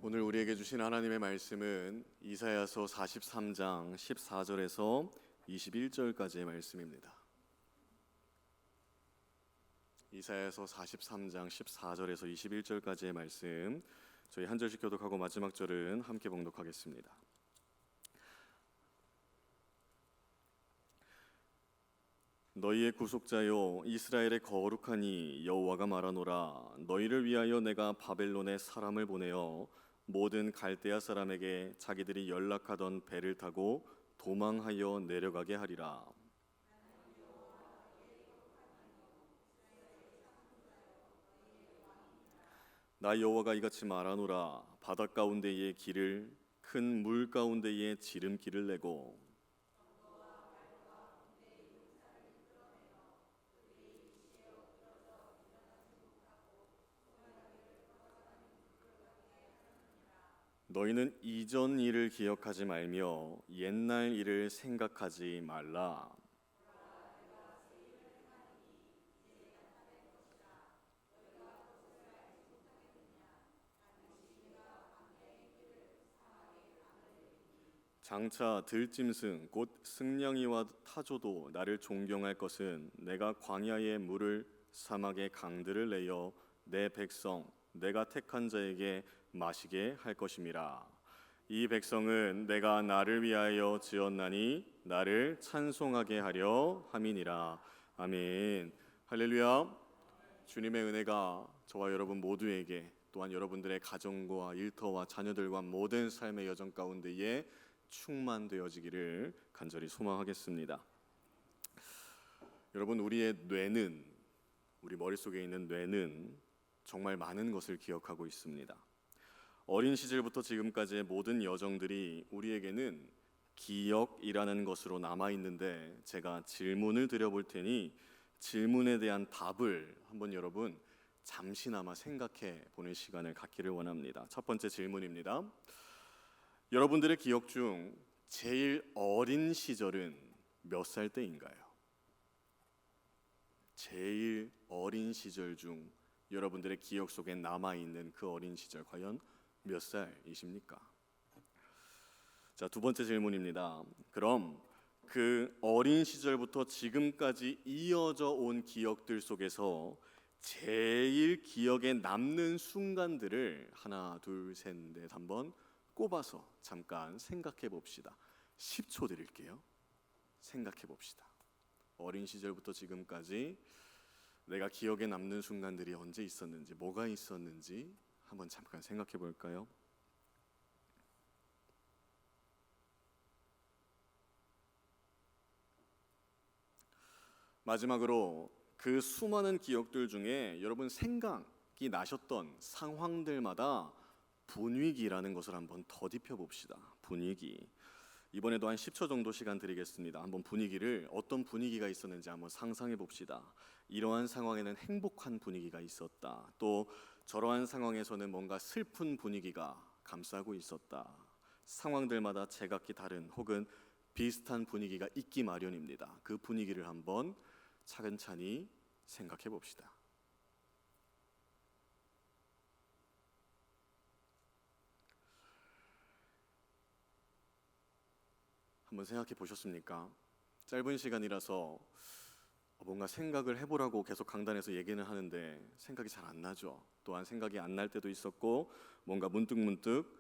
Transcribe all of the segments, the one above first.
오늘 우리에게 주신 하나님의 말씀은 이사야서 43장 14절에서 21절까지의 말씀입니다. 이사야서 43장 14절에서 21절까지의 말씀, 저희 한 절씩 교독하고 마지막 절은 함께 봉독하겠습니다. 너희의 구속자여 이스라엘의 거룩하니 여호와가 말하노라. 너희를 위하여 내가 바벨론에 사람을 보내어 모든 갈대아 사람에게 자기들이 연락하던 배를 타고 도망하여 내려가게 하리라. 나 여호와가 이같이 말하노라. 바다 가운데의 길을 큰 물 가운데에 지름길을 내고 너희는 이전 일을 기억하지 말며 옛날 일을 생각하지 말라. 장차 들짐승 곧 승냥이와 타조도 나를 존경할 것은 내가 광야의 물을 사막의 강들을 내어 내 백성 내가 택한 자에게 마시게 할 것임이라. 이 백성은 내가 나를 위하여 지었나니 나를 찬송하게 하려 함이니라. 아멘. 할렐루야. 주님의 은혜가 저와 여러분 모두에게, 또한 여러분들의 가정과 일터와 자녀들과 모든 삶의 여정 가운데에 충만되어지기를 간절히 소망하겠습니다. 여러분, 우리의 뇌는, 우리 머릿속에 있는 뇌는 정말 많은 것을 기억하고 있습니다. 어린 시절부터 지금까지의 모든 여정들이 우리에게는 기억이라는 것으로 남아있는데, 제가 질문을 드려볼 테니 질문에 대한 답을 한번 여러분 잠시나마 생각해 보는 시간을 갖기를 원합니다. 첫 번째 질문입니다. 여러분들의 기억 중 제일 어린 시절은 몇 살 때인가요? 제일 어린 시절 중 여러분들의 기억 속에 남아있는 그 어린 시절 과연 몇 살이십니까? 자, 두 번째 질문입니다. 그럼 그 어린 시절부터 지금까지 이어져 온 기억들 속에서 제일 기억에 남는 순간들을 하나, 둘, 셋, 넷 한번 꼽아서 잠깐 생각해 봅시다. 10초 드릴게요. 생각해 봅시다. 어린 시절부터 지금까지 내가 기억에 남는 순간들이 언제 있었는지, 뭐가 있었는지 한번 잠깐 생각해 볼까요? 마지막으로 그 수많은 기억들 중에 여러분 생각이 나셨던 상황들마다 분위기라는 것을 한번 더딥혀 봅시다. 분위기. 이번에도 한 10초 정도 시간 드리겠습니다. 한번 분위기를, 어떤 분위기가 있었는지 한번 상상해 봅시다. 이러한 상황에는 행복한 분위기가 있었다. 또 저러한 상황에서는 뭔가 슬픈 분위기가 감싸고 있었다. 상황들마다 제각기 다른 혹은 비슷한 분위기가 있기 마련입니다. 그 분위기를 한번 차근차근히 생각해 봅시다. 한번 생각해 보셨습니까? 짧은 시간이라서 뭔가 생각을 해보라고 계속 강단에서 얘기는 하는데 생각이 잘 안 나죠. 또한 생각이 안 날 때도 있었고 뭔가 문득문득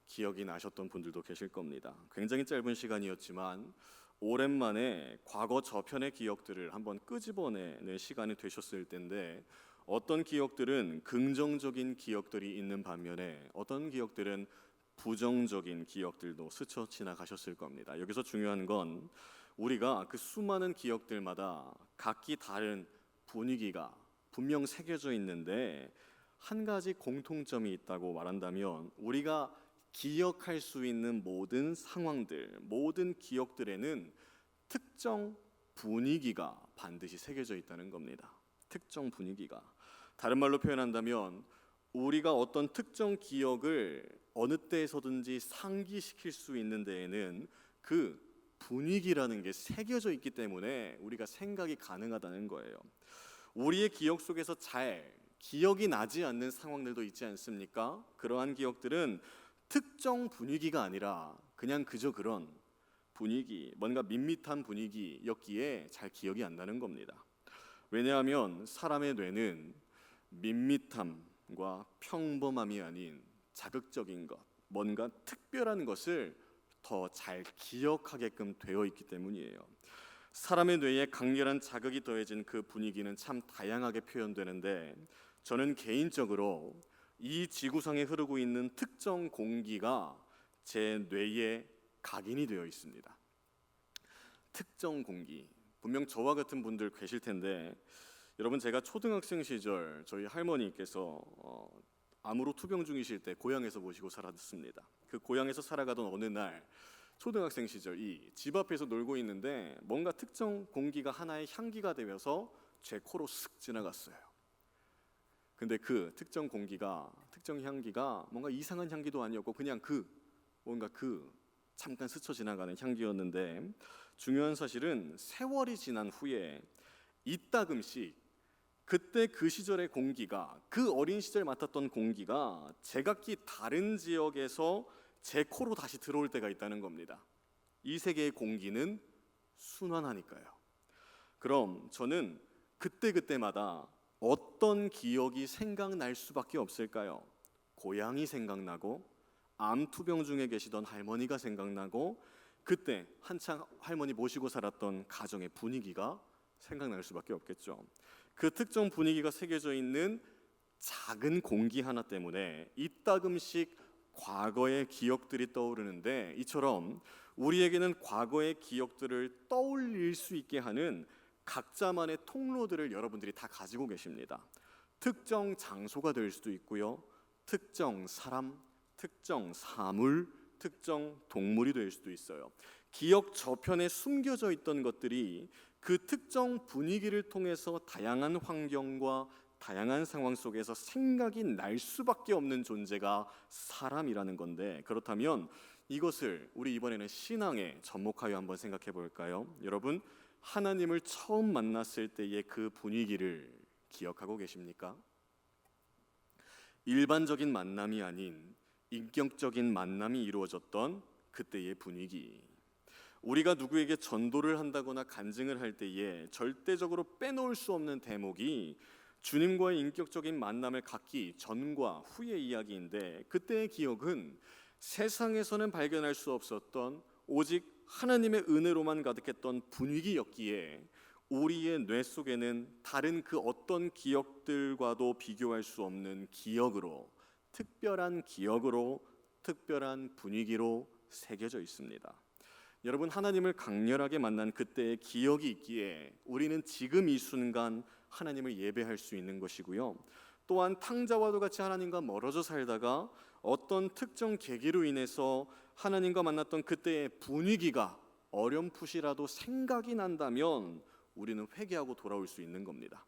기억이 나셨던 분들도 계실 겁니다. 굉장히 짧은 시간이었지만 오랜만에 과거 저편의 기억들을 한번 끄집어내는 시간이 되셨을 텐데, 어떤 기억들은 긍정적인 기억들이 있는 반면에 어떤 기억들은 부정적인 기억들도 스쳐 지나가셨을 겁니다. 여기서 중요한 건 우리가 그 수많은 기억들마다 각기 다른 분위기가 분명 새겨져 있는데, 한 가지 공통점이 있다고 말한다면 우리가 기억할 수 있는 모든 상황들, 모든 기억들에는 특정 분위기가 반드시 새겨져 있다는 겁니다. 특정 분위기가. 다른 말로 표현한다면 우리가 어떤 특정 기억을 어느 때에서든지 상기시킬 수 있는 데에는 그 분위기라는 게 새겨져 있기 때문에 우리가 생각이 가능하다는 거예요. 우리의 기억 속에서 잘 기억이 나지 않는 상황들도 있지 않습니까? 그러한 기억들은 특정 분위기가 아니라 그냥 그저 그런 분위기, 뭔가 밋밋한 분위기였기에 잘 기억이 안 나는 겁니다. 왜냐하면 사람의 뇌는 밋밋함과 평범함이 아닌 자극적인 것, 뭔가 특별한 것을 더 잘 기억하게끔 되어 있기 때문이에요. 사람의 뇌에 강렬한 자극이 더해진 그 분위기는 참 다양하게 표현되는데, 저는 개인적으로 이 지구상에 흐르고 있는 특정 공기가 제 뇌에 각인이 되어 있습니다. 특정 공기, 분명 저와 같은 분들 계실 텐데, 여러분, 제가 초등학생 시절 저희 할머니께서 암으로 투병 중이실 때 고향에서 모시고 살았습니다. 그 고향에서 살아가던 어느 날 초등학생 시절 이 집 앞에서 놀고 있는데 뭔가 특정 공기가 하나의 향기가 되어서 제 코로 슥 지나갔어요. 근데 그 특정 공기가, 특정 향기가 뭔가 이상한 향기도 아니었고 그냥 뭔가 잠깐 스쳐 지나가는 향기였는데, 중요한 사실은 세월이 지난 후에 이따금씩 그때 그 시절의 공기가, 그 어린 시절 맡았던 공기가 제각기 다른 지역에서 제 코로 다시 들어올 때가 있다는 겁니다. 이 세계의 공기는 순환하니까요. 그럼 저는 그때마다 어떤 기억이 생각날 수밖에 없을까요? 고향이 생각나고, 암 투병 중에 계시던 할머니가 생각나고, 그때 한창 할머니 모시고 살았던 가정의 분위기가 생각날 수밖에 없겠죠. 그 특정 분위기가 새겨져 있는 작은 공기 하나 때문에 이따금씩 과거의 기억들이 떠오르는데, 이처럼 우리에게는 과거의 기억들을 떠올릴 수 있게 하는 각자만의 통로들을 여러분들이 다 가지고 계십니다. 특정 장소가 될 수도 있고요, 특정 사람, 특정 사물, 특정 동물이 될 수도 있어요. 기억 저편에 숨겨져 있던 것들이 그 특정 분위기를 통해서 다양한 환경과 다양한 상황 속에서 생각이 날 수밖에 없는 존재가 사람이라는 건데, 그렇다면 이것을 우리 이번에는 신앙에 접목하여 한번 생각해 볼까요? 여러분, 하나님을 처음 만났을 때의 그 분위기를 기억하고 계십니까? 일반적인 만남이 아닌 인격적인 만남이 이루어졌던 그때의 분위기. 우리가 누구에게 전도를 한다거나 간증을 할 때에 절대적으로 빼놓을 수 없는 대목이 주님과의 인격적인 만남을 갖기 전과 후의 이야기인데, 그때의 기억은 세상에서는 발견할 수 없었던 오직 하나님의 은혜로만 가득했던 분위기였기에 우리의 뇌 속에는 다른 그 어떤 기억들과도 비교할 수 없는 기억으로, 특별한 기억으로, 특별한 분위기로 새겨져 있습니다. 여러분, 하나님을 강렬하게 만난 그때의 기억이 있기에 우리는 지금 이 순간 하나님을 예배할 수 있는 것이고요, 또한 탕자와도 같이 하나님과 멀어져 살다가 어떤 특정 계기로 인해서 하나님과 만났던 그때의 분위기가 어렴풋이라도 생각이 난다면 우리는 회개하고 돌아올 수 있는 겁니다.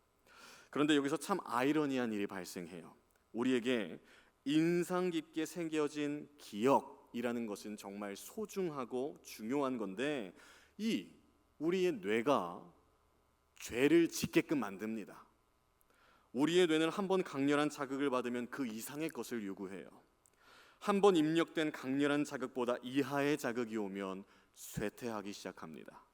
그런데 여기서 참 아이러니한 일이 발생해요. 우리에게 인상 깊게 새겨진 기억이라는 것은 정말 소중하고 중요한 건데, 이 우리의 뇌가 죄를 짓게끔 만듭니다. 우리의 뇌는 한번 강렬한 자극을 받으면 그 이상의 것을 요구해요. 한번 입력된 강렬한 자극보다 이하의 자극이 오면 쇠퇴하기 시작합니다.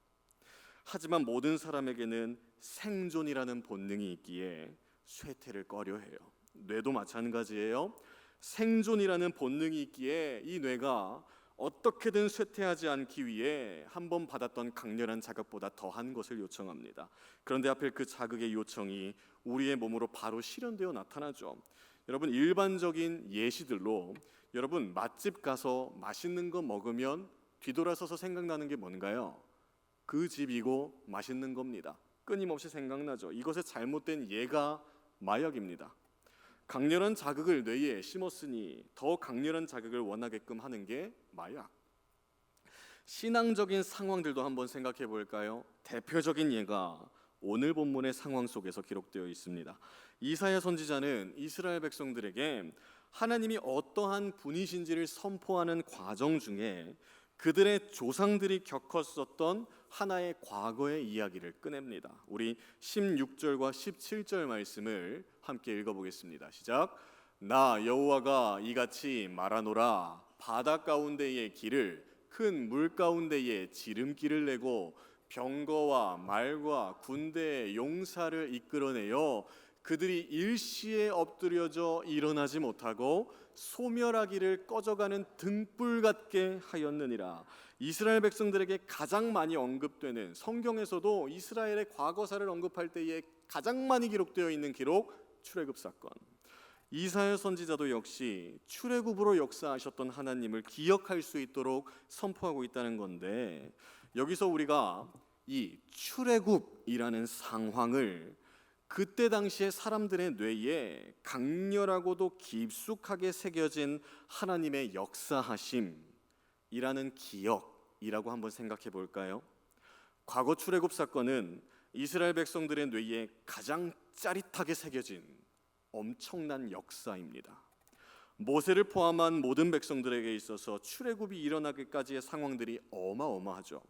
하지만 모든 사람에게는 생존이라는 본능이 있기에 쇠퇴를 꺼려해요. 뇌도 마찬가지예요. 생존이라는 본능이 있기에 이 뇌가 어떻게든 쇠퇴하지 않기 위해 한번 받았던 강렬한 자극보다 더한 것을 요청합니다. 그런데 하필 그 자극의 요청이 우리의 몸으로 바로 실현되어 나타나죠. 여러분, 일반적인 예시들로, 여러분 맛집 가서 맛있는 거 먹으면 뒤돌아서서 생각나는 게 뭔가요? 그 집이고 맛있는 겁니다. 끊임없이 생각나죠. 이것의 잘못된 예가 마약입니다. 강렬한 자극을 뇌에 심었으니 더 강렬한 자극을 원하게끔 하는 게 마약. 신앙적인 상황들도 한번 생각해 볼까요? 대표적인 예가 오늘 본문의 상황 속에서 기록되어 있습니다. 이사야 선지자는 이스라엘 백성들에게 하나님이 어떠한 분이신지를 선포하는 과정 중에 그들의 조상들이 겪었었던 하나의 과거의 이야기를 꺼냅니다. 우리 16절과 17절 말씀을 함께 읽어보겠습니다. 시작. 나 여호와가 이같이 말하노라. 바다 가운데의 길을 큰 물 가운데에 지름길을 내고 병거와 말과 군대의 용사를 이끌어내어 그들이 일시에 엎드려져 일어나지 못하고 소멸하기를 꺼져가는 등불 같게 하였느니라. 이스라엘 백성들에게 가장 많이 언급되는, 성경에서도 이스라엘의 과거사를 언급할 때에 가장 많이 기록되어 있는 기록, 출애굽 사건. 이사야 선지자도 역시 출애굽으로 역사하셨던 하나님을 기억할 수 있도록 선포하고 있다는 건데, 여기서 우리가 이 출애굽이라는 상황을 그때 당시에 사람들의 뇌에 강렬하고도 깊숙하게 새겨진 하나님의 역사하심이라는 기억이라고 한번 생각해 볼까요? 과거 출애굽 사건은 이스라엘 백성들의 뇌에 가장 짜릿하게 새겨진 엄청난 역사입니다. 모세를 포함한 모든 백성들에게 있어서 출애굽이 일어나기까지의 상황들이 어마어마하죠.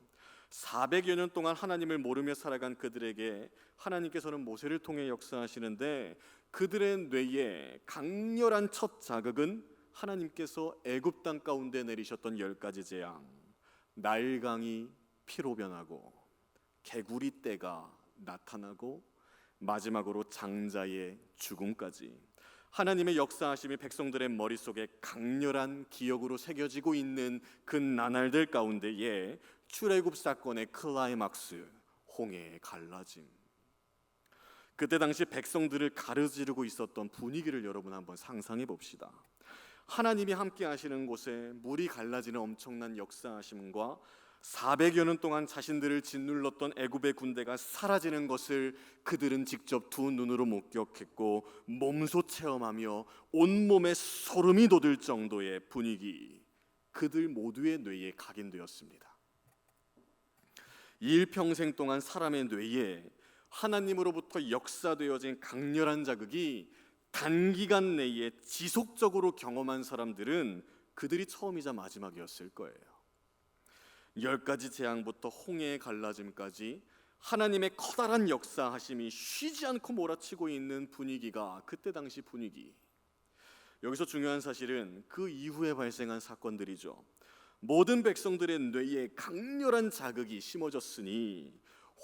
400여 년 동안 하나님을 모르며 살아간 그들에게 하나님께서는 모세를 통해 역사하시는데, 그들의 뇌에 강렬한 첫 자극은 하나님께서 애굽 땅 가운데 내리셨던 10가지 재앙, 나일강이 피로 변하고 개구리 떼가 나타나고 마지막으로 장자의 죽음까지, 하나님의 역사하심이 백성들의 머릿속에 강렬한 기억으로 새겨지고 있는 그 나날들 가운데에 출애굽 사건의 클라이막스, 홍해의 갈라짐. 그때 당시 백성들을 가르지르고 있었던 분위기를 여러분 한번 상상해 봅시다. 하나님이 함께 하시는 곳에 물이 갈라지는 엄청난 역사하심과 400여 년 동안 자신들을 짓눌렀던 애굽의 군대가 사라지는 것을 그들은 직접 두 눈으로 목격했고 몸소 체험하며 온몸에 소름이 돋을 정도의 분위기, 그들 모두의 뇌에 각인되었습니다. 일평생 동안 사람의 뇌에 하나님으로부터 역사되어진 강렬한 자극이 단기간 내에 지속적으로 경험한 사람들은 그들이 처음이자 마지막이었을 거예요. 10가지 재앙부터 홍해의 갈라짐까지 하나님의 커다란 역사하심이 쉬지 않고 몰아치고 있는 분위기가 그때 당시 분위기. 여기서 중요한 사실은 그 이후에 발생한 사건들이죠. 모든 백성들의 뇌에 강렬한 자극이 심어졌으니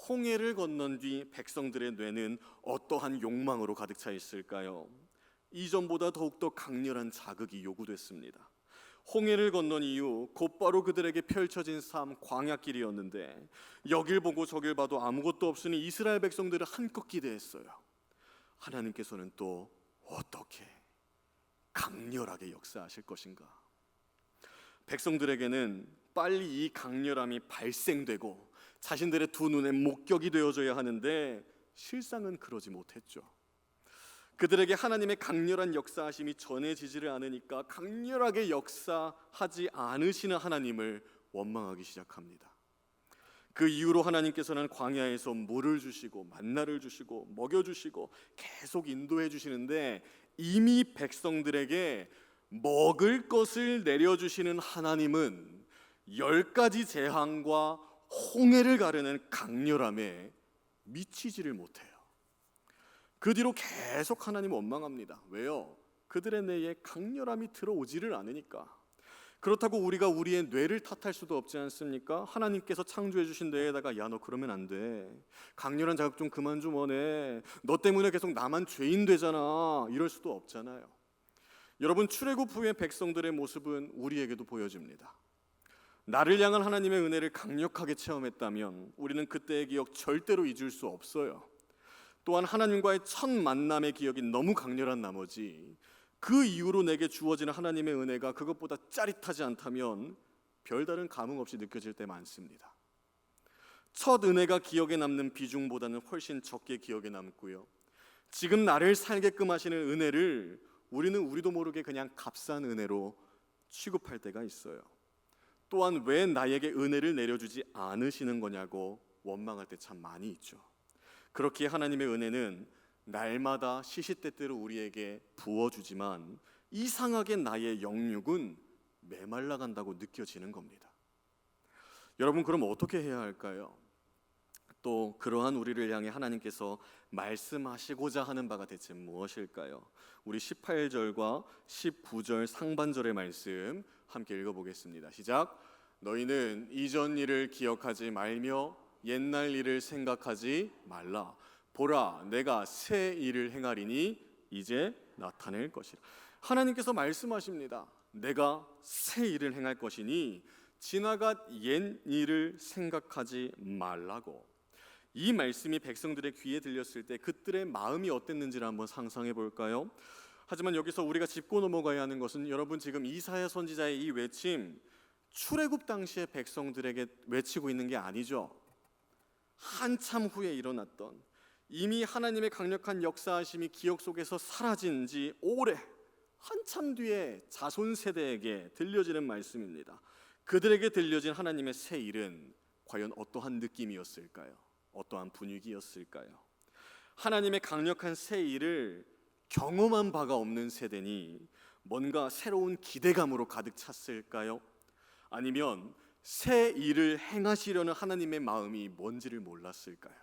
홍해를 건넌 뒤 백성들의 뇌는 어떠한 욕망으로 가득 차 있을까요? 이전보다 더욱더 강렬한 자극이 요구됐습니다. 홍해를 건넌 이후 곧바로 그들에게 펼쳐진 삶, 광야길이었는데 여길 보고 저길 봐도 아무것도 없으니 이스라엘 백성들은 한껏 기대했어요. 하나님께서는 또 어떻게 강렬하게 역사하실 것인가? 백성들에게는 빨리 이 강렬함이 발생되고 자신들의 두 눈에 목격이 되어져야 하는데 실상은 그러지 못했죠. 그들에게 하나님의 강렬한 역사하심이 전해지지를 않으니까 강렬하게 역사하지 않으시는 하나님을 원망하기 시작합니다. 그 이후로 하나님께서는 광야에서 물을 주시고 만나를 주시고 먹여주시고 계속 인도해 주시는데, 이미 백성들에게 먹을 것을 내려주시는 하나님은 10가지 재앙과 홍해를 가르는 강렬함에 미치지를 못해요. 그 뒤로 계속 하나님 원망합니다. 왜요? 그들의 뇌에 강렬함이 들어오지를 않으니까. 그렇다고 우리가 우리의 뇌를 탓할 수도 없지 않습니까? 하나님께서 창조해 주신 뇌에다가 야, 너 그러면 안 돼, 강렬한 자극 좀 그만 좀 원해, 너 때문에 계속 나만 죄인 되잖아, 이럴 수도 없잖아요. 여러분, 출애굽 후의 백성들의 모습은 우리에게도 보여집니다. 나를 향한 하나님의 은혜를 강력하게 체험했다면 우리는 그때의 기억 절대로 잊을 수 없어요. 또한 하나님과의 첫 만남의 기억이 너무 강렬한 나머지 그 이후로 내게 주어지는 하나님의 은혜가 그것보다 짜릿하지 않다면 별다른 감흥 없이 느껴질 때 많습니다. 첫 은혜가 기억에 남는 비중보다는 훨씬 적게 기억에 남고요, 지금 나를 살게끔 하시는 은혜를 우리는 우리도 모르게 그냥 값싼 은혜로 취급할 때가 있어요. 또한 왜 나에게 은혜를 내려주지 않으시는 거냐고 원망할 때 참 많이 있죠. 그렇기에 하나님의 은혜는 날마다 시시때때로 우리에게 부어주지만 이상하게 나의 영육은 메말라간다고 느껴지는 겁니다. 여러분, 그럼 어떻게 해야 할까요? 또 그러한 우리를 향해 하나님께서 말씀하시고자 하는 바가 대체 무엇일까요? 우리 18절과 19절 상반절의 말씀 함께 읽어보겠습니다. 시작. 너희는 이전 일을 기억하지 말며 옛날 일을 생각하지 말라. 보라, 내가 새 일을 행하리니 이제 나타낼 것이라. 하나님께서 말씀하십니다. 내가 새 일을 행할 것이니 지나간 옛 일을 생각하지 말라고. 이 말씀이 백성들의 귀에 들렸을 때 그들의 마음이 어땠는지를 한번 상상해 볼까요? 하지만 여기서 우리가 짚고 넘어가야 하는 것은, 여러분, 지금 이사야 선지자의 이 외침, 출애굽 당시의 백성들에게 외치고 있는 게 아니죠. 한참 후에 일어났던, 이미 하나님의 강력한 역사하심이 기억 속에서 사라진 지 오래, 한참 뒤에 자손 세대에게 들려지는 말씀입니다. 그들에게 들려진 하나님의 새 일은 과연 어떠한 느낌이었을까요? 어떠한 분위기였을까요? 하나님의 강력한 새 일을 경험한 바가 없는 세대니 뭔가 새로운 기대감으로 가득 찼을까요? 아니면 새 일을 행하시려는 하나님의 마음이 뭔지를 몰랐을까요?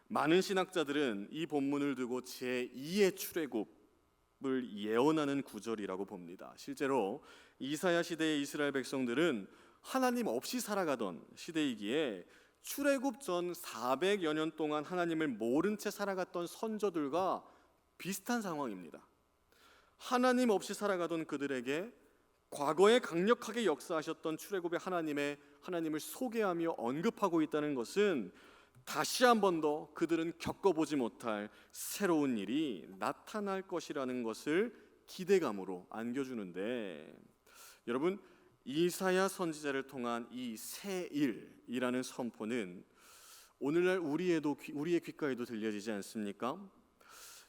많은 신학자들은 이 본문을 두고 제2의 출애굽을 예언하는 구절이라고 봅니다. 실제로 이사야 시대의 이스라엘 백성들은 하나님 없이 살아가던 시대이기에 출애굽 전 400여 년 동안 하나님을 모른 채 살아갔던 선조들과 비슷한 상황입니다. 하나님 없이 살아가던 그들에게 과거에 강력하게 역사하셨던 출애굽의 하나님을 소개하며 언급하고 있다는 것은 다시 한 번 더 그들은 겪어보지 못할 새로운 일이 나타날 것이라는 것을 기대감으로 안겨주는데, 여러분, 이사야 선지자를 통한 이 새 일이라는 선포는 오늘날 우리의 귓가에도 들려지지 않습니까?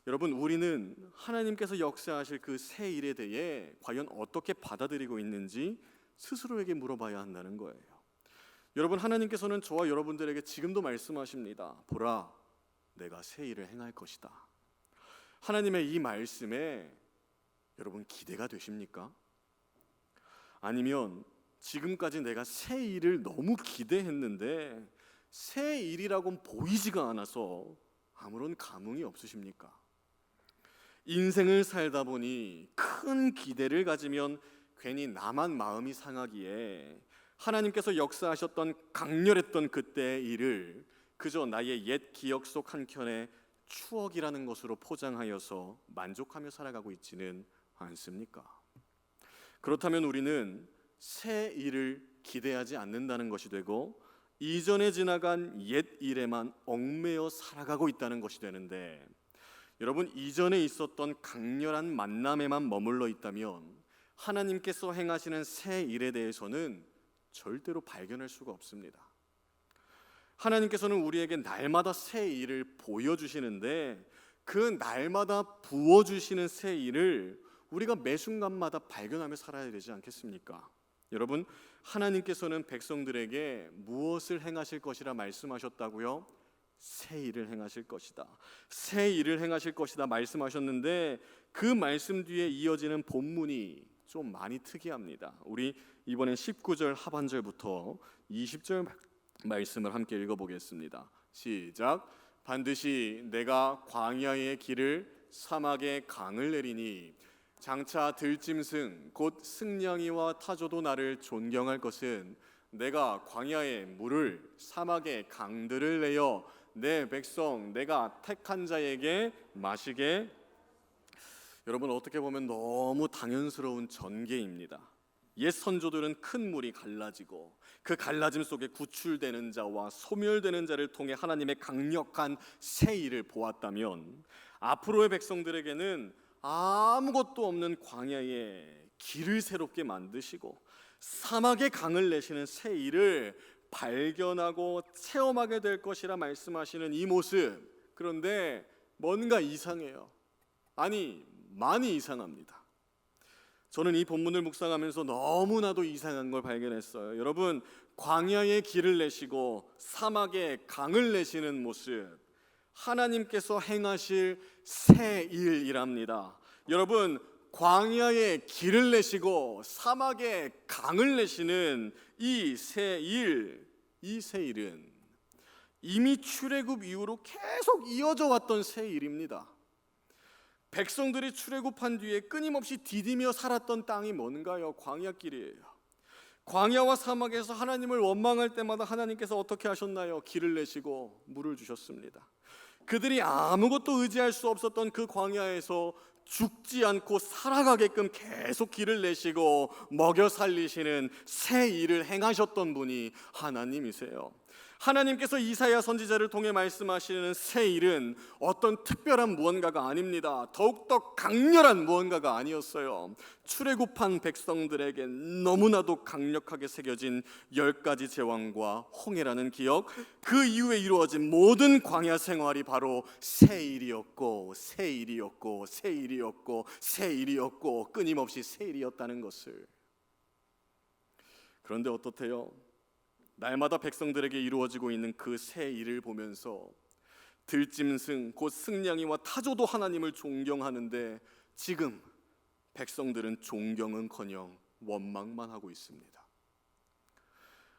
여러분, 우리는 하나님께서 역사하실 그 새 일에 대해 과연 어떻게 받아들이고 있는지 스스로에게 물어봐야 한다는 거예요. 여러분, 하나님께서는 저와 여러분들에게 지금도 말씀하십니다. 보라, 내가 새 일을 행할 것이다. 하나님의 이 말씀에 여러분 기대가 되십니까? 아니면 지금까지 내가 새 일을 너무 기대했는데 새 일이라고는 보이지가 않아서 아무런 감흥이 없으십니까? 인생을 살다 보니 큰 기대를 가지면 괜히 나만 마음이 상하기에 하나님께서 역사하셨던 강렬했던 그때의 일을 그저 나의 옛 기억 속 한켠에 추억이라는 것으로 포장하여서 만족하며 살아가고 있지는 않습니까? 그렇다면 우리는 새 일을 기대하지 않는다는 것이 되고 이전에 지나간 옛 일에만 얽매여 살아가고 있다는 것이 되는데, 여러분, 이전에 있었던 강렬한 만남에만 머물러 있다면 하나님께서 행하시는 새 일에 대해서는 절대로 발견할 수가 없습니다. 하나님께서는 우리에게 날마다 새 일을 보여주시는데 그 날마다 부어주시는 새 일을 우리가 매 순간마다 발견하며 살아야 되지 않겠습니까? 여러분, 하나님께서는 백성들에게 무엇을 행하실 것이라 말씀하셨다고요? 새 일을 행하실 것이다. 새 일을 행하실 것이다 말씀하셨는데 그 말씀 뒤에 이어지는 본문이 좀 많이 특이합니다. 우리 이번엔 19절 하반절부터 20절 말씀을 함께 읽어보겠습니다. 시작. 반드시 내가 광야의 길을 사막의 강을 내리니 장차 들짐승 곧 승냥이와 타조도 나를 존경할 것은 내가 광야의 물을 사막의 강들을 내어 내 백성 내가 택한 자에게 마시게. 여러분, 어떻게 보면 너무 당연스러운 전개입니다. 옛 선조들은 큰 물이 갈라지고 그 갈라짐 속에 구출되는 자와 소멸되는 자를 통해 하나님의 강력한 새 일을 보았다면 앞으로의 백성들에게는 아무것도 없는 광야에 길을 새롭게 만드시고 사막의 강을 내시는 새 일을 발견하고 체험하게 될 것이라 말씀하시는 이 모습, 그런데 뭔가 이상해요. 아니, 많이 이상합니다. 저는 이 본문을 묵상하면서 너무나도 이상한 걸 발견했어요. 여러분, 광야의 길을 내시고 사막의 강을 내시는 모습, 하나님께서 행하실 새 일이랍니다. 여러분, 광야에 길을 내시고 사막에 강을 내시는 이 새 일은 이미 출애굽 이후로 계속 이어져 왔던 새 일입니다. 백성들이 출애굽한 뒤에 끊임없이 디디며 살았던 땅이 뭔가요? 광야길이에요. 광야와 사막에서 하나님을 원망할 때마다 하나님께서 어떻게 하셨나요? 길을 내시고 물을 주셨습니다. 그들이 아무것도 의지할 수 없었던 그 광야에서 죽지 않고 살아가게끔 계속 길을 내시고 먹여 살리시는 새 일을 행하셨던 분이 하나님이세요. 하나님께서 이사야 선지자를 통해 말씀하시는 새 일은 어떤 특별한 무언가가 아닙니다. 더욱더 강렬한 무언가가 아니었어요. 출애굽한 백성들에게 너무나도 강력하게 새겨진 10가지 제왕과 홍해라는 기억, 그 이후에 이루어진 모든 광야 생활이 바로 새 일이었고 새 일이었고 새 일이었고 새 일이었고 끊임없이 새 일이었다는 것을. 그런데 어떻대요? 날마다 백성들에게 이루어지고 있는 그 새 일을 보면서 들짐승 곧 승냥이와 타조도 하나님을 존경하는데 지금 백성들은 존경은커녕 원망만 하고 있습니다.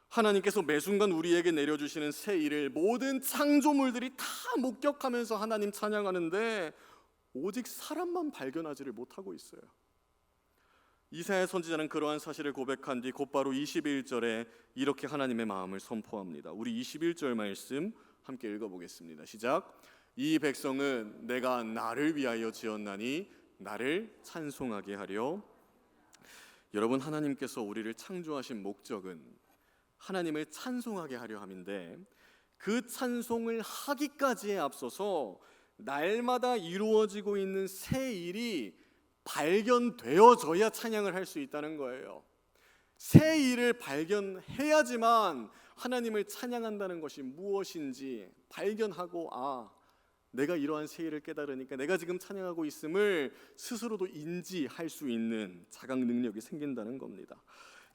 하나님께서 매 순간 우리에게 내려주시는 새 일을 모든 창조물들이 다 목격하면서 하나님 찬양하는데 오직 사람만 발견하지를 못하고 있어요. 이사야 선지자는 그러한 사실을 고백한 뒤 곧바로 21절에 이렇게 하나님의 마음을 선포합니다. 우리 21절 말씀 함께 읽어보겠습니다. 시작. 이 백성은 내가 나를 위하여 지었나니 나를 찬송하게 하려. 여러분, 하나님께서 우리를 창조하신 목적은 하나님을 찬송하게 하려 함인데 그 찬송을 하기까지에 앞서서 날마다 이루어지고 있는 새 일이 발견되어져야 찬양을 할 수 있다는 거예요. 새 일을 발견해야지만 하나님을 찬양한다는 것이 무엇인지 발견하고 내가 이러한 새 일을 깨달으니까 내가 지금 찬양하고 있음을 스스로도 인지할 수 있는 자각 능력이 생긴다는 겁니다.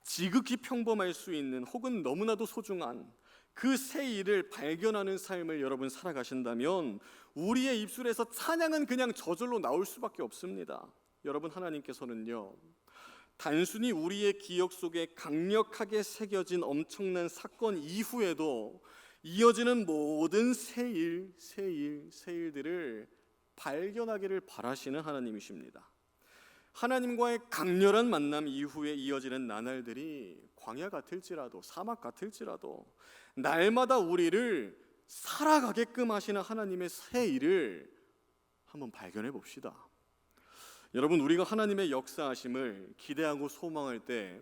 지극히 평범할 수 있는 혹은 너무나도 소중한 그 새 일을 발견하는 삶을 여러분 살아가신다면 우리의 입술에서 찬양은 그냥 저절로 나올 수밖에 없습니다. 여러분, 하나님께서는요 단순히 우리의 기억 속에 강력하게 새겨진 엄청난 사건 이후에도 이어지는 모든 새 일들을 발견하기를 바라시는 하나님이십니다. 하나님과의 강렬한 만남 이후에 이어지는 나날들이 광야 같을지라도 사막 같을지라도 날마다 우리를 살아가게끔 하시는 하나님의 새 일을 한번 발견해 봅시다. 여러분, 우리가 하나님의 역사하심을 기대하고 소망할 때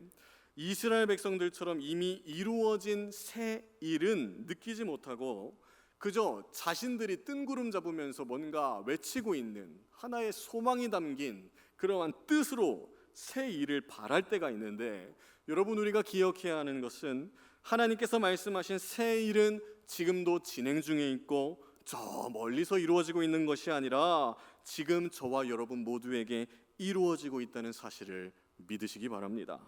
이스라엘 백성들처럼 이미 이루어진 새 일은 느끼지 못하고 그저 자신들이 뜬구름 잡으면서 뭔가 외치고 있는 하나의 소망이 담긴 그러한 뜻으로 새 일을 바랄 때가 있는데, 여러분, 우리가 기억해야 하는 것은 하나님께서 말씀하신 새 일은 지금도 진행 중에 있고 저 멀리서 이루어지고 있는 것이 아니라 지금 저와 여러분 모두에게 이루어지고 있다는 사실을 믿으시기 바랍니다.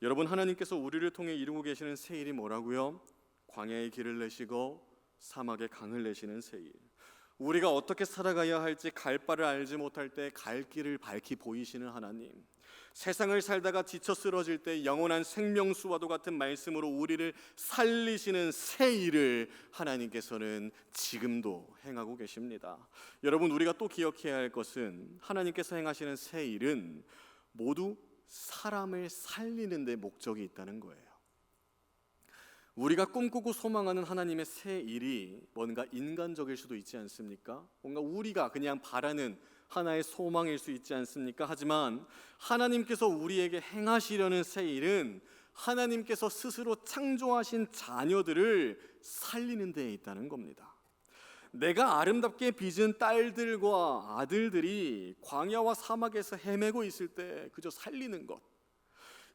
여러분, 하나님께서 우리를 통해 이루고 계시는 새 일이 뭐라고요? 광야의 길을 내시고 사막의 강을 내시는 새 일. 우리가 어떻게 살아가야 할지 갈 바를 알지 못할 때 갈 길을 밝히 보이시는 하나님, 세상을 살다가 지쳐 쓰러질 때 영원한 생명수와도 같은 말씀으로 우리를 살리시는 새 일을 하나님께서는 지금도 행하고 계십니다. 여러분, 우리가 또 기억해야 할 것은 하나님께서 행하시는 새 일은 모두 사람을 살리는 데 목적이 있다는 거예요. 우리가 꿈꾸고 소망하는 하나님의 새 일이 뭔가 인간적일 수도 있지 않습니까? 뭔가 우리가 그냥 바라는 하나의 소망일 수 있지 않습니까? 하지만 하나님께서 우리에게 행하시려는 새 일은 하나님께서 스스로 창조하신 자녀들을 살리는 데에 있다는 겁니다. 내가 아름답게 빚은 딸들과 아들들이 광야와 사막에서 헤매고 있을 때 그저 살리는 것,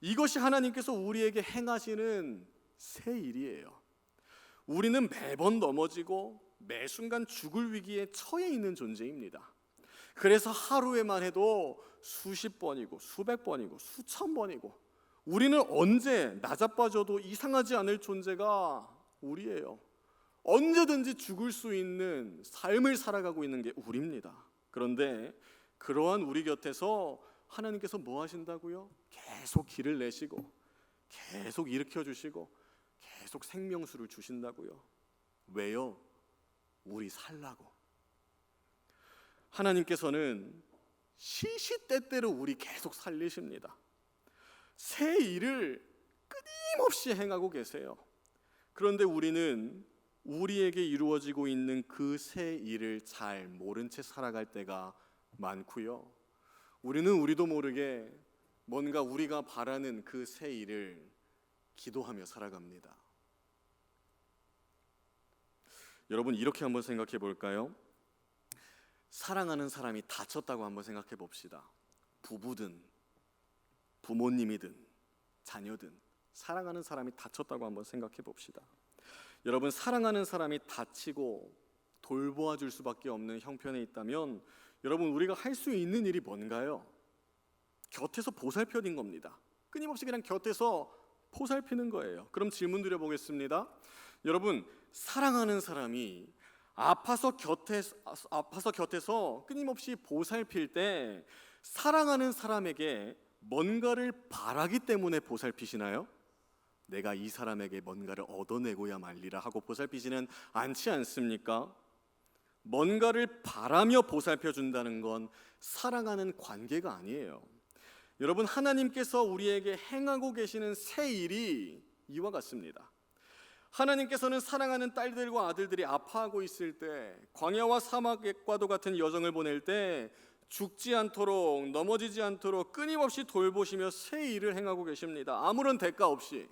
이것이 하나님께서 우리에게 행하시는 새 일이에요. 우리는 매번 넘어지고 매 순간 죽을 위기에 처해 있는 존재입니다. 그래서 하루에만 해도 수십 번이고 수백 번이고 수천 번이고 우리는 언제 나자빠져도 이상하지 않을 존재가 우리예요. 언제든지 죽을 수 있는 삶을 살아가고 있는 게 우리입니다. 그런데 그러한 우리 곁에서 하나님께서 뭐 하신다고요? 계속 길을 내시고 계속 일으켜 주시고 계속 생명수를 주신다고요. 왜요? 우리 살라고. 하나님께서는 시시때때로 우리 계속 살리십니다. 새 일을 끊임없이 행하고 계세요. 그런데 우리는 우리에게 이루어지고 있는 그 새 일을 잘 모른 채 살아갈 때가 많고요. 우리는 우리도 모르게 뭔가 우리가 바라는 그 새 일을 기도하며 살아갑니다. 여러분, 이렇게 한번 생각해 볼까요? 사랑하는 사람이 다쳤다고 한번 생각해 봅시다. 부부든 부모님이든 자녀든 사랑하는 사람이 다쳤다고 한번 생각해 봅시다. 여러분, 사랑하는 사람이 다치고 돌보아 줄 수밖에 없는 형편에 있다면 여러분, 우리가 할 수 있는 일이 뭔가요? 곁에서 보살펴는 겁니다. 끊임없이 그냥 곁에서 보살피는 거예요. 그럼 질문 드려보겠습니다. 여러분, 사랑하는 사람이 아파서 곁에서 끊임없이 보살필 때 사랑하는 사람에게 뭔가를 바라기 때문에 보살피시나요? 내가 이 사람에게 뭔가를 얻어내고야 말리라 하고 보살피지는 않지 않습니까? 뭔가를 바라며 보살펴 준다는 건 사랑하는 관계가 아니에요. 여러분, 하나님께서 우리에게 행하고 계시는 새 일이 이와 같습니다. 하나님께서는 사랑하는 딸들과 아들들이 아파하고 있을 때, 광야와 사막과도 같은 여정을 보낼 때 죽지 않도록, 넘어지지 않도록 끊임없이 돌보시며 새 일을 행하고 계십니다. 아무런 대가 없이.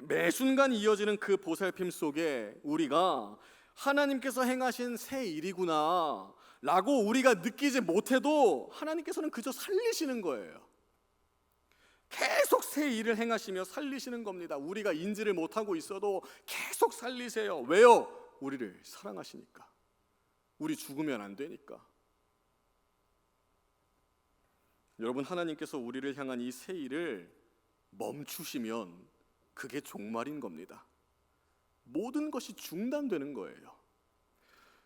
매 순간 이어지는 그 보살핌 속에 우리가 하나님께서 행하신 새 일이구나 라고 우리가 느끼지 못해도 하나님께서는 그저 살리시는 거예요. 계속 새 일을 행하시며 살리시는 겁니다. 우리가 인지를 못하고 있어도 계속 살리세요. 왜요? 우리를 사랑하시니까. 우리 죽으면 안 되니까. 여러분, 하나님께서 우리를 향한 이 새 일을 멈추시면 그게 종말인 겁니다. 모든 것이 중단되는 거예요.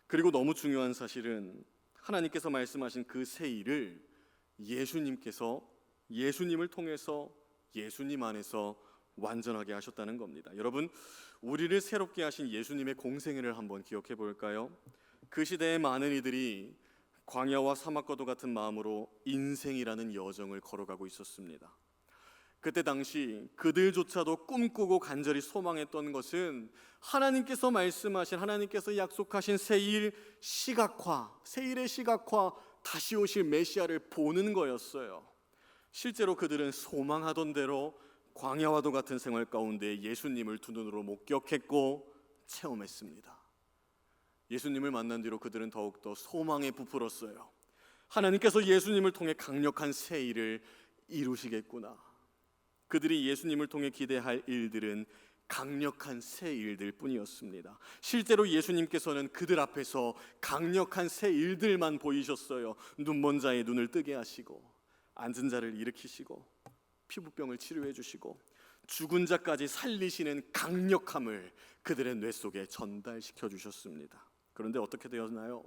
그리고 너무 중요한 사실은 하나님께서 말씀하신 그 새 일을 예수님을 통해서 예수님 안에서 완전하게 하셨다는 겁니다. 여러분, 우리를 새롭게 하신 예수님의 공생애를 한번 기억해 볼까요? 그 시대의 많은 이들이 광야와 사막과도 같은 마음으로 인생이라는 여정을 걸어가고 있었습니다. 그때 당시 그들조차도 꿈꾸고 간절히 소망했던 것은 하나님께서 말씀하신, 하나님께서 약속하신 새 일의 시각화, 다시 오실 메시아를 보는 거였어요. 실제로 그들은 소망하던 대로 광야와도 같은 생활 가운데 예수님을 두 눈으로 목격했고 체험했습니다. 예수님을 만난 뒤로 그들은 더욱더 소망에 부풀었어요. 하나님께서 예수님을 통해 강력한 새 일을 이루시겠구나. 그들이 예수님을 통해 기대할 일들은 강력한 새 일들 뿐이었습니다. 실제로 예수님께서는 그들 앞에서 강력한 새 일들만 보이셨어요. 눈먼 자의 눈을 뜨게 하시고, 앉은 자를 일으키시고, 피부병을 치료해 주시고, 죽은 자까지 살리시는 강력함을 그들의 뇌 속에 전달시켜 주셨습니다. 그런데 어떻게 되었나요?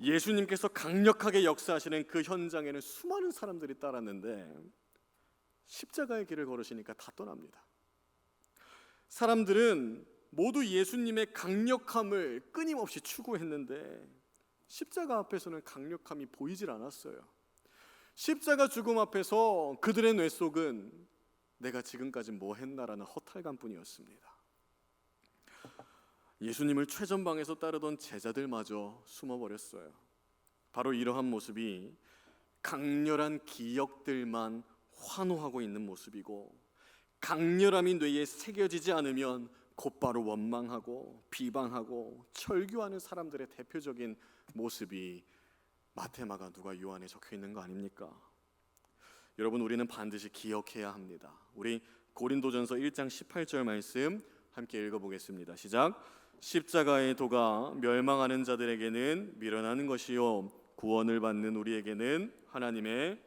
예수님께서 강력하게 역사하시는 그 현장에는 수많은 사람들이 따랐는데 십자가의 길을 걸으시니까 다 떠납니다. 사람들은 모두 예수님의 강력함을 끊임없이 추구했는데 십자가 앞에서는 강력함이 보이질 않았어요. 십자가 죽음 앞에서 그들의 뇌 속은 내가 지금까지 뭐 했나라는 허탈감뿐이었습니다. 예수님을 최전방에서 따르던 제자들마저 숨어버렸어요. 바로 이러한 모습이 강렬한 기억들만 환호하고 있는 모습이고, 강렬함이 뇌에 새겨지지 않으면 곧바로 원망하고 비방하고 철교하는 사람들의 대표적인 모습이 마태, 마가, 누가, 요한에 적혀 있는 거 아닙니까? 여러분, 우리는 반드시 기억해야 합니다. 우리 고린도전서 1장 18절 말씀 함께 읽어보겠습니다. 시작. 십자가의 도가 멸망하는 자들에게는 미련한 것이요 구원을 받는 우리에게는 하나님의,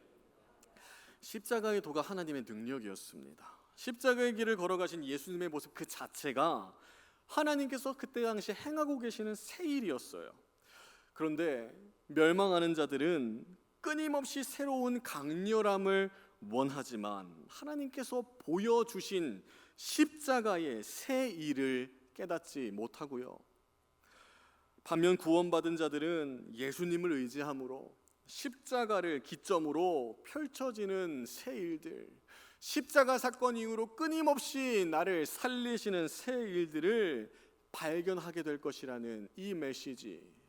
십자가의 도가 하나님의 능력이었습니다. 십자가의 길을 걸어가신 예수님의 모습 그 자체가 하나님께서 그때 당시 행하고 계시는 새 일이었어요. 그런데 멸망하는 자들은 끊임없이 새로운 강렬함을 원하지만 하나님께서 보여주신 십자가의 새 일을 깨닫지 못하고요. 반면 구원받은 자들은 예수님을 의지함으로 십자가를 기점으로 펼쳐지는 새 일들, 십자가 사건 이후로 끊임없이 나를 살리시는 새 일들을 발견하게 될 것이라는 이 메시지.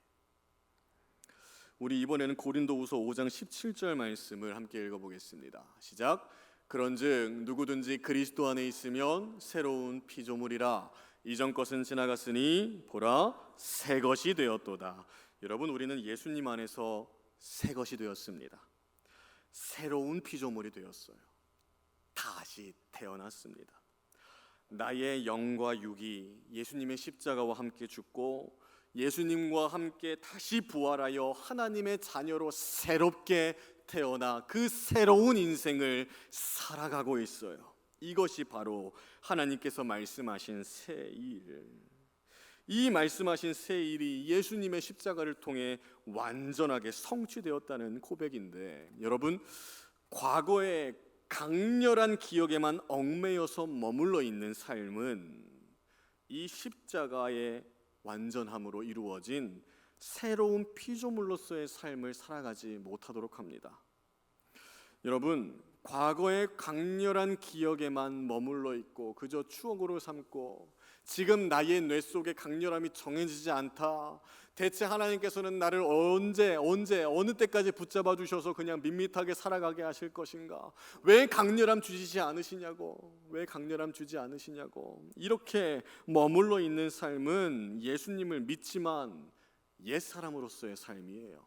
우리 이번에는 고린도후서 5장 17절 말씀을 함께 읽어보겠습니다. 시작. 그런즉 누구든지 그리스도 안에 있으면 새로운 피조물이라 이전 것은 지나갔으니 보라 새 것이 되었도다. 여러분, 우리는 예수님 안에서 새 것이 되었습니다. 새로운 피조물이 되었어요. 다시 태어났습니다. 나의 영과 육이 예수님의 십자가와 함께 죽고 예수님과 함께 다시 부활하여 하나님의 자녀로 새롭게 태어나 그 새로운 인생을 살아가고 있어요. 이것이 바로 하나님께서 말씀하신 새 일. 이 말씀하신 새 일이 예수님의 십자가를 통해 완전하게 성취되었다는 고백인데, 여러분, 과거의 강렬한 기억에만 얽매여서 머물러 있는 삶은 이 십자가의 완전함으로 이루어진 새로운 피조물로서의 삶을 살아가지 못하도록 합니다. 여러분, 과거의 강렬한 기억에만 머물러 있고 그저 추억으로 삼고 지금 나의 뇌 속에 강렬함이 정해지지 않다. 대체 하나님께서는 나를 언제 어느 때까지 붙잡아 주셔서 그냥 밋밋하게 살아가게 하실 것인가? 왜 강렬함 주시지 않으시냐고? 왜 강렬함 주지 않으시냐고? 이렇게 머물러 있는 삶은 예수님을 믿지만 옛사람으로서의 삶이에요.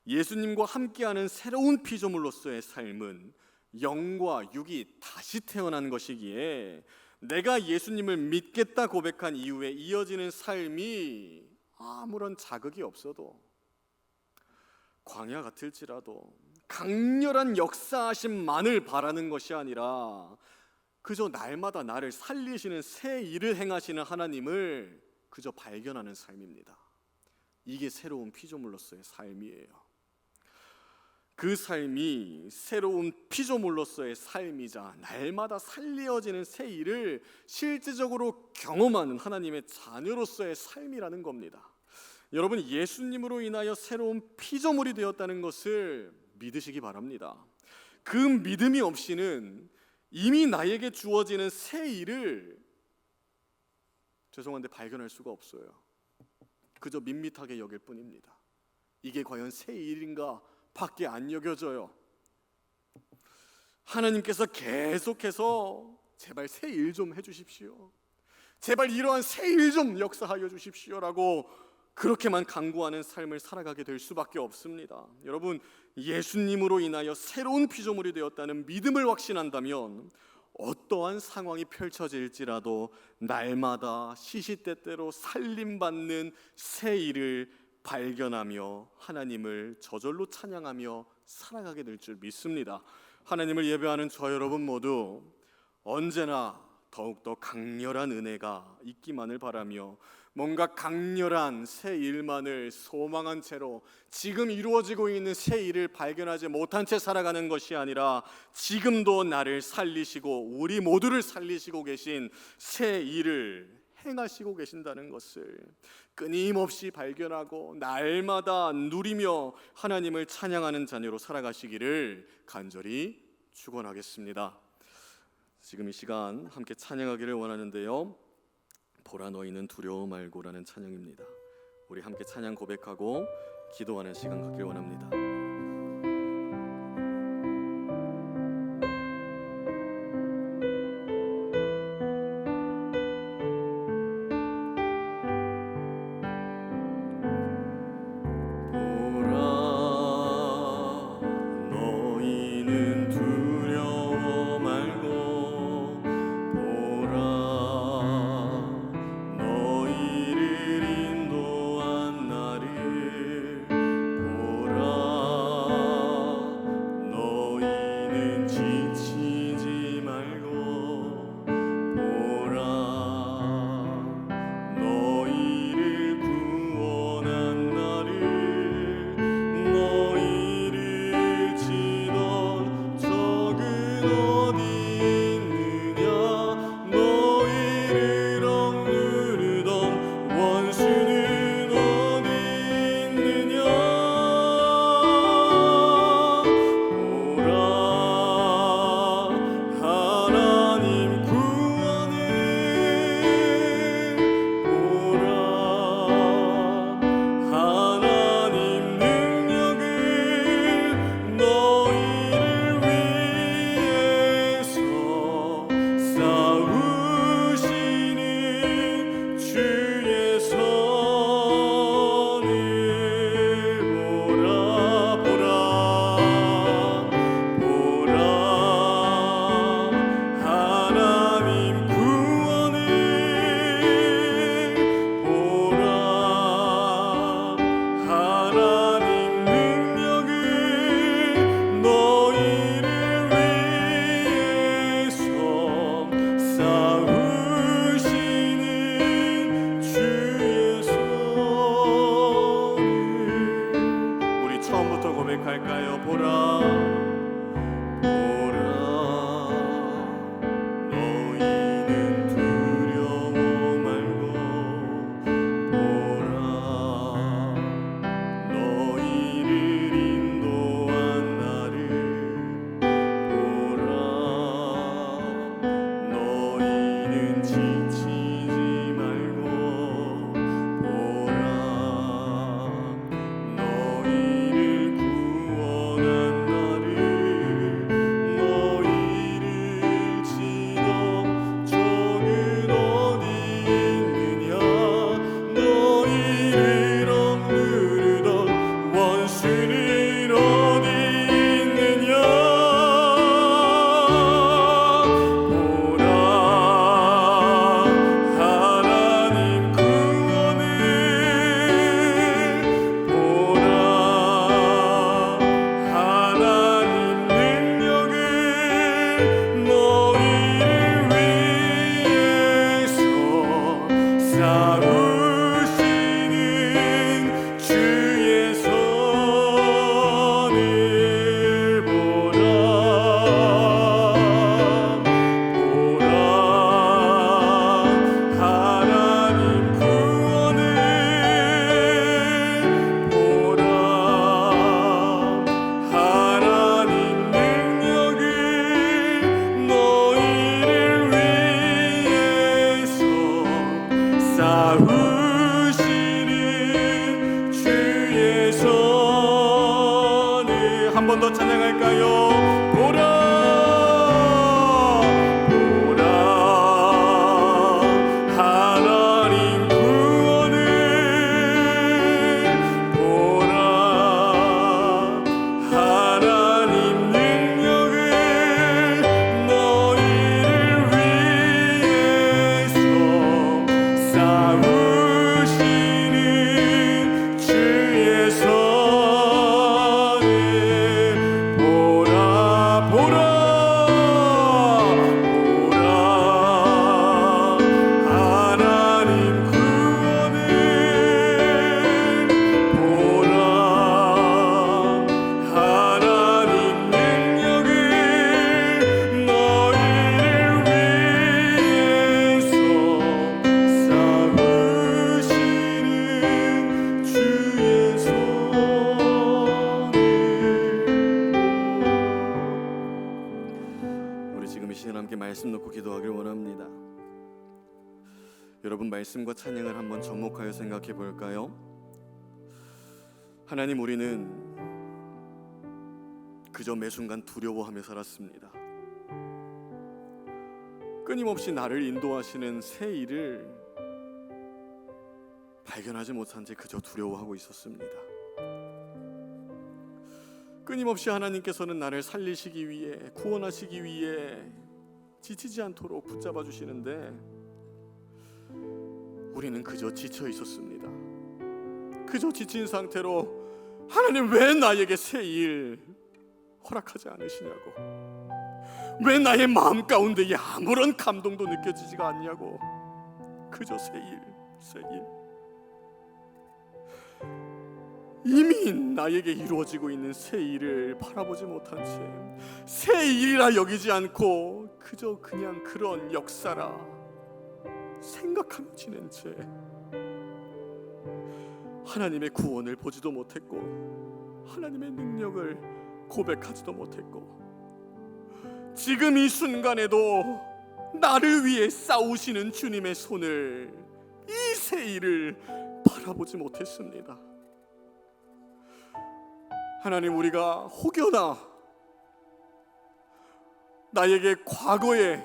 예수님과 함께하는 새로운 피조물로서의 삶은 영과 육이 다시 태어난 것이기에 내가 예수님을 믿겠다 고백한 이후에 이어지는 삶이 아무런 자극이 없어도, 광야 같을지라도 강렬한 역사하심만을 바라는 것이 아니라 그저 날마다 나를 살리시는 새 일을 행하시는 하나님을 그저 발견하는 삶입니다. 이게 새로운 피조물로서의 삶이에요. 그 삶이 새로운 피조물로서의 삶이자 날마다 살려지는 새 일을 실제적으로 경험하는 하나님의 자녀로서의 삶이라는 겁니다. 여러분, 예수님으로 인하여 새로운 피조물이 되었다는 것을 믿으시기 바랍니다. 그 믿음이 없이는 이미 나에게 주어지는 새 일을 죄송한데 발견할 수가 없어요. 그저 밋밋하게 여길 뿐입니다. 이게 과연 새 일인가 밖에 안 여겨져요. 하나님께서 계속해서 제발 새 일 좀 해주십시오, 제발 이러한 새 일 좀 역사하여 주십시오라고 그렇게만 간구하는 삶을 살아가게 될 수밖에 없습니다. 여러분, 예수님으로 인하여 새로운 피조물이 되었다는 믿음을 확신한다면 어떠한 상황이 펼쳐질지라도 날마다 시시때때로 살림받는 새 일을 발견하며 하나님을 저절로 찬양하며 살아가게 될 줄 믿습니다. 하나님을 예배하는 저 여러분 모두 언제나 더욱더 강렬한 은혜가 있기만을 바라며 뭔가 강렬한 새 일만을 소망한 채로 지금 이루어지고 있는 새 일을 발견하지 못한 채 살아가는 것이 아니라 지금도 나를 살리시고 우리 모두를 살리시고 계신 새 일을 행하시고 계신다는 것을 끊임없이 발견하고 날마다 누리며 하나님을 찬양하는 자녀로 살아가시기를 간절히 축원하겠습니다. 지금 이 시간 함께 찬양하기를 원하는데요, 보라 너희는 두려워 말고라는 찬양입니다. 우리 함께 찬양 고백하고 기도하는 시간 갖기를 원합니다. 보라 한 번 더 찬양할까요? 보라 보라 하나님 구원을 보라 하나님 능력을 너희를 위해서 싸우시는 주의 손을 보라 보라 보라 하나님 구원을 보라 하나님 능력을 너희를 위해서 싸우시는 주의 손을 우리 지금 이 시간 함께 말씀 놓고 기도하길 원합니다. 여러분 말씀과 찬양을 한번 접목하여 생각해 볼까요? 하나님, 우리는 그저 매 순간 두려워하며 살았습니다. 끊임없이 나를 인도하시는 새 일을 발견하지 못한 채 그저 두려워하고 있었습니다. 끊임없이 하나님께서는 나를 살리시기 위해, 구원하시기 위해 지치지 않도록 붙잡아 주시는데 우리는 그저 지쳐 있었습니다. 그저 지친 상태로 하나님 왜 나에게 새 일 허락하지 않으시냐고, 왜 나의 마음 가운데에 아무런 감동도 느껴지지가 않냐고, 그저 새 일. 이미 나에게 이루어지고 있는 새 일을 바라보지 못한 채 새 일이라 여기지 않고 그저 그냥 그런 역사라 생각하며 지낸 채 하나님의 구원을 보지도 못했고 하나님의 능력을 고백하지도 못했고 지금 이 순간에도 나를 위해 싸우시는 주님의 손을, 이 새 일을 바라보지 못했습니다. 하나님, 우리가 혹여나 나에게 과거에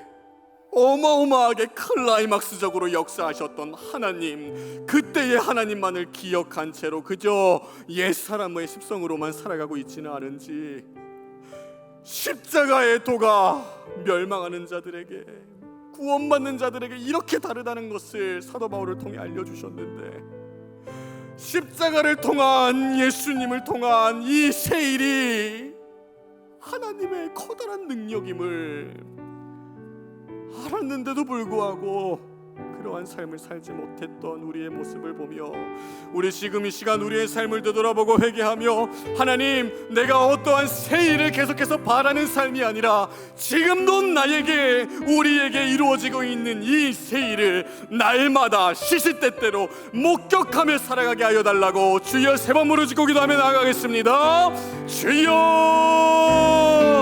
어마어마하게 클라이막스적으로 역사하셨던 하나님, 그때의 하나님만을 기억한 채로 그저 옛사람의 습성으로만 살아가고 있지는 않은지, 십자가의 도가 멸망하는 자들에게, 구원받는 자들에게 이렇게 다르다는 것을 사도 바울을 통해 알려주셨는데, 십자가를 통한, 예수님을 통한 이 새 일이 하나님의 커다란 능력임을 알았는데도 불구하고 그러한 삶을 살지 못했던 우리의 모습을 보며, 우리 지금 이 시간 우리의 삶을 되돌아보고 회개하며, 하나님, 내가 어떠한 새 일을 계속해서 바라는 삶이 아니라 지금도 나에게, 우리에게 이루어지고 있는 이 새 일을 날마다 시시때때로 목격하며 살아가게 하여 달라고 주여 세 번 부르짖고 기도하며 나아가겠습니다. 주여!